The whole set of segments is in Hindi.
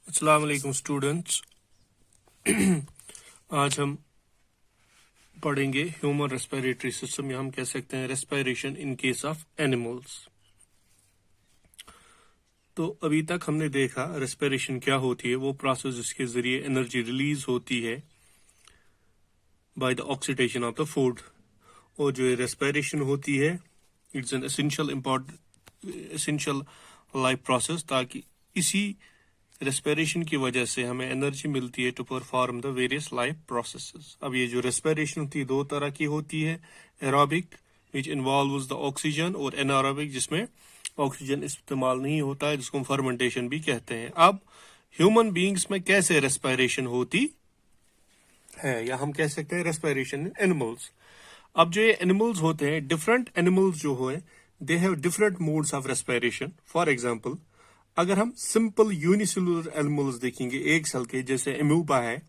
अस्सलाम वालेकुम स्टूडेंट्स। आज हम पढ़ेंगे ह्यूमन रेस्पिरेटरी सिस्टम, या हम कह सकते हैं respiration in case of animals. तो अभी तक हमने देखा रेस्पिरेशन क्या होती है, वो प्रोसेस जिसके जरिए एनर्जी रिलीज होती है by the oxidation of the food. और जो रेस्पिरेशन होती है it's an essential life process, ताकि इसी रेस्पिरेशन की वजह से हमें एनर्जी मिलती है to perform the various life processes. अब ये जो रेस्पिरेशन होती है दो तरह की होती है, aerobic which involves the oxygen, और एनारोबिक जिसमें ऑक्सीजन इस्तेमाल नहीं होता है, जिसको हम फर्मेंटेशन भी कहते हैं। अब ह्यूमन बींग्स में कैसे रेस्पिरेशन होती है, या हम कह सकते हैं रेस्पिरेशन इन एनिमल्स। अब जो ये एनिमल्स होते हैं, डिफरेंट एनिमल्स जो है they have different modes of respiration. For example, अगर हम सिंपल यूनिसेलुलर एनिमल्स देखेंगे, एक सेल के जैसे एम्यूबा है,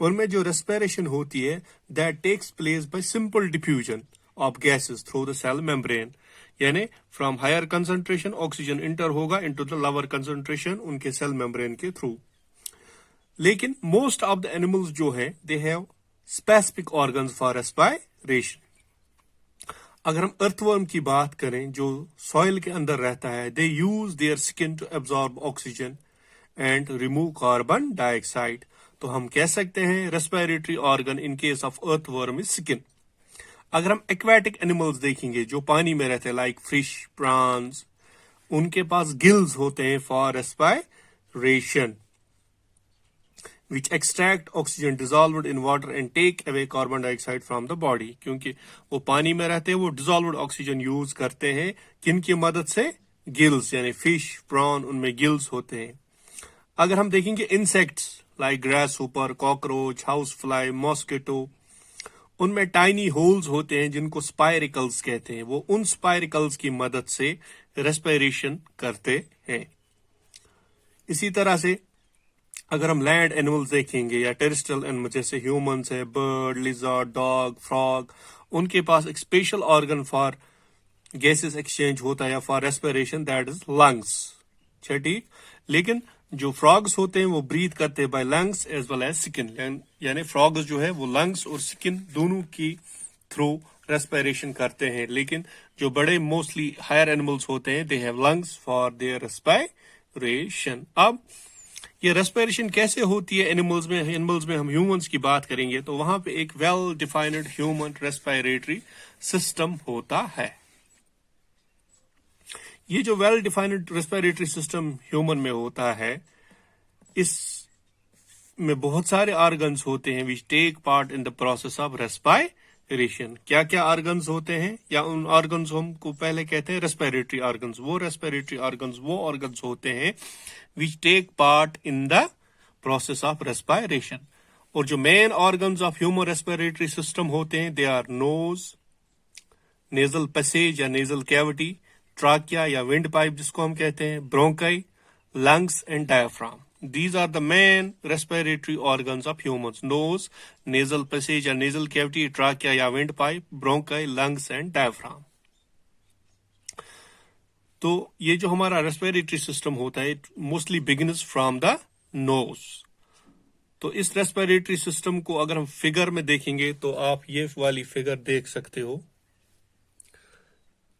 उनमें जो रेस्पिरेशन होती है that takes place by simple diffusion of gases through the cell membrane, यानी from higher concentration oxygen enter होगा इनटू द लोअर कंसंट्रेशन उनके सेल मेम्ब्रेन के थ्रू। लेकिन मोस्ट ऑफ द एनिमल्स जो है they have specific organs for respiration. अगर हम अर्थवर्म की बात करें जो सॉइल के अंदर रहता है, they use their skin to absorb oxygen and remove carbon dioxide. तो हम कह सकते हैं respiratory organ in case of earthworm is skin. अगर हम एक्वेटिक एनिमल्स देखेंगे जो पानी में रहते हैं, लाइक फिश, प्रॉन्स, उनके पास गिल्स होते हैं for respiration which extract oxygen dissolved in water and take away carbon dioxide from the body। क्योंकि वो पानी में रहते हैं, वो dissolved oxygen यूज करते हैं किन की मदद से? गिल्स, यानी फिश, प्रॉन, उनमें गिल्स होते हैं। अगर हम देखेंगे insects like grass hopper, cockroach, house fly, mosquito, उनमें टाइनी होल्स होते हैं जिनको स्पाइरिकल्स कहते हैं। वो उन स्पाइरिकल्स की मदद से रेस्पिरेशन करते हैं। इसी तरह से अगर हम लैंड एनिमल्स देखेंगे या टेरेस्ट्रियल एनिमल जैसे ह्यूमंस है, बर्ड, लिजर्ड, डॉग, फ्रॉग, उनके पास एक special organ for gases exchange होता है या for respiration, that is lungs. ठीक, लेकिन जो फ्रॉग्स होते हैं वो ब्रीथ करते हैं by lungs as well as skin, यानी फ्रॉग्स जो है वो लंग्स और स्किन दोनों की थ्रू रेस्पिरेशन करते हैं। लेकिन जो बड़े मोस्टली हायर एनिमल्स होते हैं they have lungs for their respiration. अब ये रेस्पिरेशन कैसे होती है एनिमल्स में हम ह्यूमंस की बात करेंगे तो वहां पे एक well defined human respiratory system होता है। ये जो well defined respiratory system human में होता है, इसमें बहुत सारे ऑर्गन्स होते हैं which take part in the process of respiration. क्या क्या ऑर्गन्स होते हैं, या उन ऑर्गन्स हमको पहले कहते हैं रेस्पिरेटरी ऑर्गन्स। वो रेस्पिरेटरी ऑर्गन्स वो ऑर्गन्स होते हैं which take part in the process of respiration। और जो main organs of human respiratory system होते हैं they are knows, nasal passage या नेजल कैविटी, ट्राकिया या विंड पाइप जिसको हम कहते हैं, bronchi, lungs and diaphragm. These are the main respiratory organs of humans: nose, nasal passage या nasal cavity, trachea या wind pipe, bronchi, lungs and diaphragm। तो ये जो हमारा रेस्पिरेटरी सिस्टम होता है it mostly begins from the knows. तो इस रेस्पिरेटरी सिस्टम को अगर हम फिगर में देखेंगे तो आप ये वाली फिगर देख सकते हो।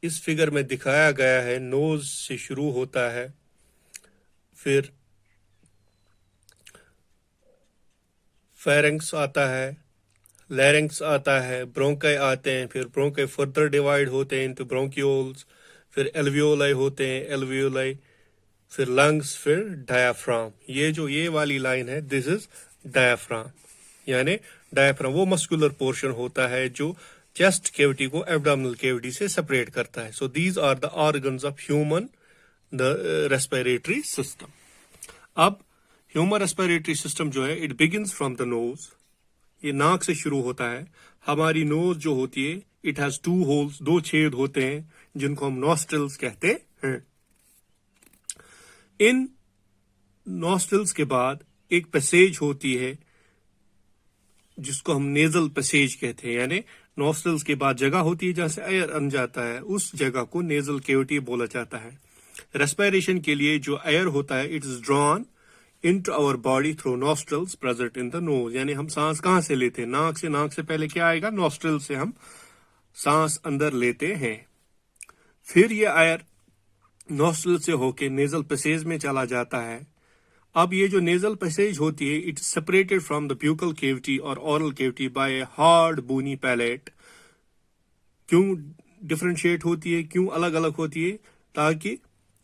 इस फिगर में दिखाया गया है नोज से शुरू होता है, फिर फेरेंक्स आता है, लैरिंक्स आता है, ब्रोंकाई आते हैं, फिर ब्रोंकाई फर्दर डिवाइड होते हैं इनटू ब्रोंक्यूल्स, फिर एल्वियोलाई होते हैं, एल्वियोलाई, फिर लंग्स, फिर डायाफ्राम। ये वाली लाइन है, दिस इज डायाफ्राम, यानी डायाफ्राम वो मस्कुलर पोर्शन होता है जो चेस्ट कैविटी को एब्डोमिनल कैविटी से सेपरेट करता है। So these are the organs of human the respiratory system. अब ह्यूमन रेस्पिरेटरी सिस्टम जो है it begins from the nose, ये नाक से शुरू होता है। हमारी नोज जो होती है इट हैज 2 होल्स, 2 छेद होते हैं जिनको हम नॉस्ट्रिल्स कहते हैं। इन नॉस्ट्रिल्स के बाद एक पैसेज होती है जिसको हम नेजल पैसेज कहते हैं, यानी नॉस्ट्रिल्स के बाद जगह होती है जहां से एयर अंदर जाता है, उस जगह को नेजल कैविटी बोला जाता है। रेस्पिरेशन के लिए जो एयर होता है it is drawn into our body through nostrils present in the nose। यानी हम सांस कहाँ से लेते हैं? नाक से। नाक से पहले क्या आएगा? नॉस्ट्रल से हम सांस अंदर लेते हैं। फिर ये एयर नॉस्ट्रल से होके नेजल पैसेज में चला जाता है। अब ये जो नेजल पैसेज होती है, it is separated from the buccal cavity और oral cavity by a hard bony palate. क्यों डिफरेंशिएट होती है, क्यों अलग अलग होती है? ताकि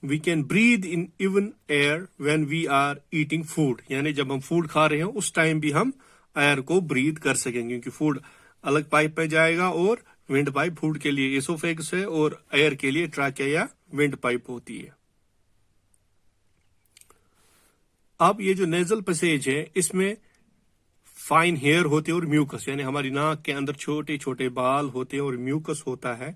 we can breathe in even air when we are eating food. यानी जब हम फूड खा रहे हैं उस टाइम भी हम एयर को ब्रीद कर सकेंगे, क्योंकि फूड अलग पाइप में जाएगा और विंड पाइप फूड के लिए एसोफेगस है और एयर के लिए ट्रैकिया या विंड पाइप होती है। अब ये जो नेजल पैसेज है, इसमें फाइन हेयर होते हैं और म्यूकस, यानी हमारी नाक के अंदर छोटे छोटे बाल होते हैं और म्यूकस होता है।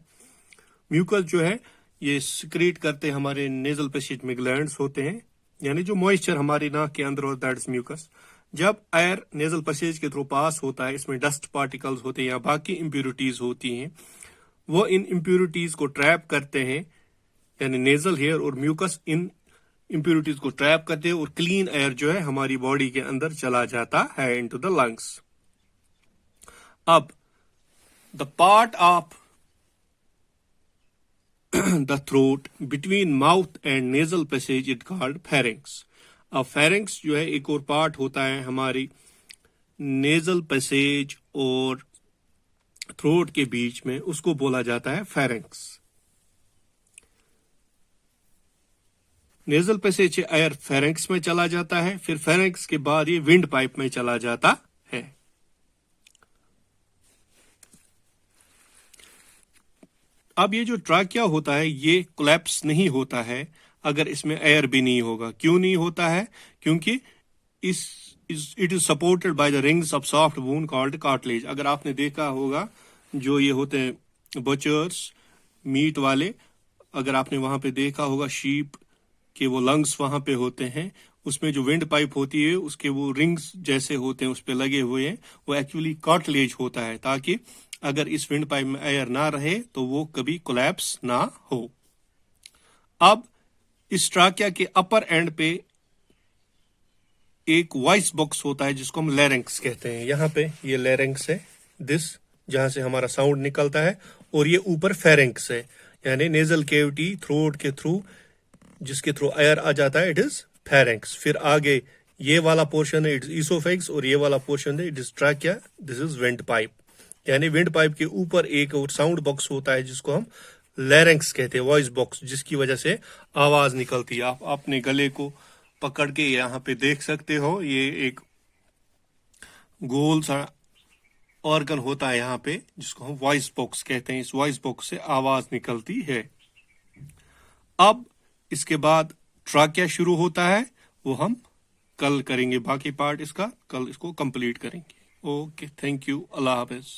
म्यूकस जो है ये सिक्रीट करते हैं हमारे नेजल पैसेज में ग्लैंड्स होते हैं, यानी जो मॉइस्चर हमारी नाक के अंदर होता है, दैट इज म्यूकस। जब एयर नेजल पैसेज के थ्रू पास होता है, इसमें डस्ट पार्टिकल्स होते हैं या बाकी इम्प्यूरिटीज होती हैं, वो इन इम्प्यूरिटीज को ट्रैप करते हैं, यानी नेजल हेयर और म्यूकस इन इम्प्यूरिटीज को ट्रैप करते हैं और क्लीन एयर जो है हमारी बॉडी के अंदर चला जाता है इनटू द लंग्स। अब the part of the throat between mouth and nasal passage it called pharynx. अब फेरिंक्स जो है एक और पार्ट होता है हमारी नेजल पैसेज और थ्रोट के बीच में, उसको बोला जाता है फेरिंक्स। नेजल पैसेज से एयर फेरिंक्स में चला जाता है, फिर फेरिंक्स के बाद ये विंड पाइप में चला जाता है। अब ये जो ट्रैकिया होता है ये कोलैप्स नहीं होता है अगर इसमें एयर भी नहीं होगा। क्यों नहीं होता है? क्योंकि it is supported by the rings of soft bone called cartilage. अगर आपने देखा होगा जो ये होते हैं बचर्स मीट वाले, अगर आपने वहां पे देखा होगा शीप के वो लंग्स वहां पे होते हैं, उसमें जो विंड पाइप होती है उसके वो रिंग्स जैसे होते हैं उस पे लगे हुए हैं, वो एक्चुअली कार्टिलेज होता है, ताकि अगर इस विंड पाइप में एयर ना रहे तो वो कभी कोलैप्स ना हो। अब इस ट्रैकिया के अपर एंड पे एक वॉइस बॉक्स होता है जिसको हम लैरिंक्स कहते हैं। यहाँ पे ये लैरिंक्स है, दिस जहां से हमारा साउंड निकलता है, और ये ऊपर फेरिंक्स है, यानी नेजल केविटी थ्रोट के थ्रू जिसके थ्रू एयर आ जाता है, इट इज फेरिंक्स। फिर आगे ये वाला पोर्शन है, इट इज ईसोफेगस, और ये वाला पोर्शन है, it is trachea, this is wind pipe. यानी विंड पाइप के ऊपर एक और साउंड बॉक्स होता है जिसको हम लैरिंक्स कहते हैं, वॉइस बॉक्स, जिसकी वजह से आवाज निकलती है। आप अपने गले को पकड़ के यहाँ पे देख सकते हो, ये एक गोल सा ऑर्गन होता है यहाँ पे जिसको हम वॉइस बॉक्स कहते हैं। इस वॉइस बॉक्स से आवाज निकलती है। अब इसके बाद ट्रैकिया शुरू होता है, वो हम कल करेंगे, बाकी पार्ट इसका कल इसको कंप्लीट करेंगे। Okay, thank you, Allah Hafiz.